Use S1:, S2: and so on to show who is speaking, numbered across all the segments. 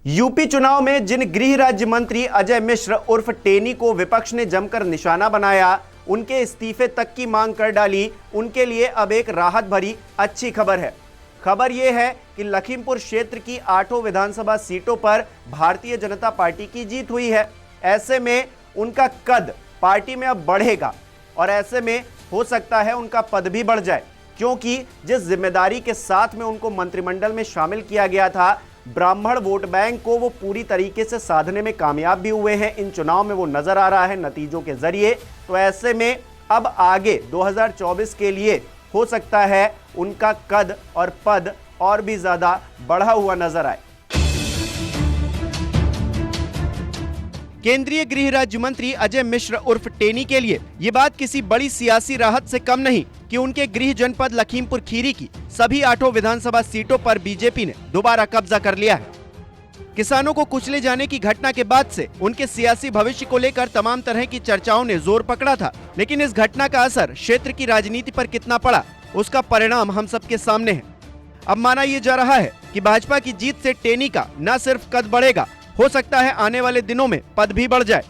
S1: UP चुनाव में जिन गृह राज्य मंत्री अजय मिश्र उर्फ टेनी को विपक्ष ने जमकर निशाना बनाया, उनके इस्तीफे तक की मांग कर डाली, उनके लिए अब एक राहत भरी अच्छी खबर है। खबर यह है कि लखीमपुर क्षेत्र की 8 विधानसभा सीटों पर भारतीय जनता पार्टी की जीत हुई है। ऐसे में उनका कद पार्टी में अब बढ़ेगा और ऐसे में हो सकता है उनका पद भी बढ़ जाए, क्योंकि जिस जिम्मेदारी के साथ में उनको मंत्रिमंडल में शामिल किया गया था, ब्राह्मण वोट बैंक को वो पूरी तरीके से साधने में कामयाब भी हुए हैं। इन चुनाव में वो नजर आ रहा है नतीजों के जरिए। तो ऐसे में अब आगे 2024 के लिए हो सकता है उनका कद और पद और भी ज्यादा बढ़ा हुआ नजर आए। केंद्रीय गृह राज्य मंत्री अजय मिश्र उर्फ टेनी के लिए ये बात किसी बड़ी सियासी राहत से कम नहीं कि उनके गृह जनपद लखीमपुर खीरी की सभी 8 विधानसभा सीटों पर बीजेपी ने दोबारा कब्जा कर लिया है। किसानों को कुचले जाने की घटना के बाद से उनके सियासी भविष्य को लेकर तमाम तरह की चर्चाओं ने जोर पकड़ा था, लेकिन इस घटना का असर क्षेत्र की राजनीति पर कितना पड़ा, उसका परिणाम हम सबके सामने है। अब माना यह जा रहा है कि भाजपा की जीत से टेनी का न सिर्फ कद बढ़ेगा, हो सकता है आने वाले दिनों में पद भी बढ़ जाए।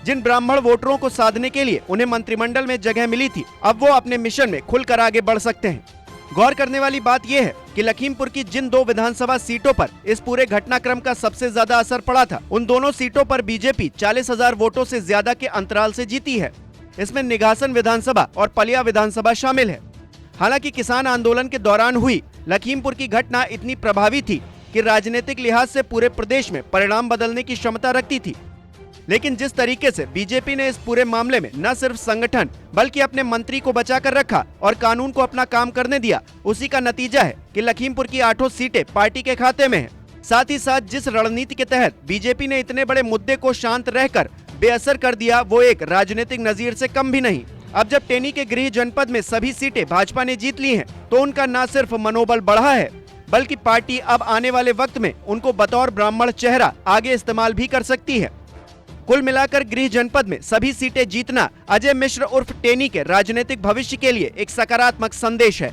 S1: जिन ब्राह्मण वोटरों को साधने के लिए उन्हें मंत्रिमंडल में जगह मिली थी, अब वो अपने मिशन में खुलकर आगे बढ़ सकते हैं। गौर करने वाली बात यह है कि लखीमपुर की जिन 2 विधानसभा सीटों पर इस पूरे घटनाक्रम का सबसे ज्यादा असर पड़ा था, उन दोनों सीटों पर बीजेपी 40,000 वोटों से ज्यादा के अंतराल से जीती है। इसमें निघासन विधानसभा और पलिया विधानसभा शामिल है। हालांकि किसान आंदोलन के दौरान हुई लखीमपुर की घटना इतनी प्रभावी थी कि राजनीतिक लिहाज से पूरे प्रदेश में परिणाम बदलने की क्षमता रखती थी। लेकिन जिस तरीके से बीजेपी ने इस पूरे मामले में न सिर्फ संगठन बल्कि अपने मंत्री को बचाकर रखा और कानून को अपना काम करने दिया, उसी का नतीजा है कि लखीमपुर की 8 सीटें पार्टी के खाते में हैं। साथ ही साथ जिस रणनीति के तहत बीजेपी ने इतने बड़े मुद्दे को शांत रहकर बेअसर कर दिया, वो एक राजनीतिक नजीर से कम भी नहीं। अब जब टेनी के गृह जनपद में सभी सीटें भाजपा ने जीत ली हैं, तो उनका न सिर्फ मनोबल बढ़ा है, बल्कि पार्टी अब आने वाले वक्त में उनको बतौर ब्राह्मण चेहरा आगे इस्तेमाल भी कर सकती है। कुल मिलाकर गृह जनपद में सभी सीटें जीतना अजय मिश्र उर्फ टेनी के राजनीतिक भविष्य के लिए एक सकारात्मक संदेश है।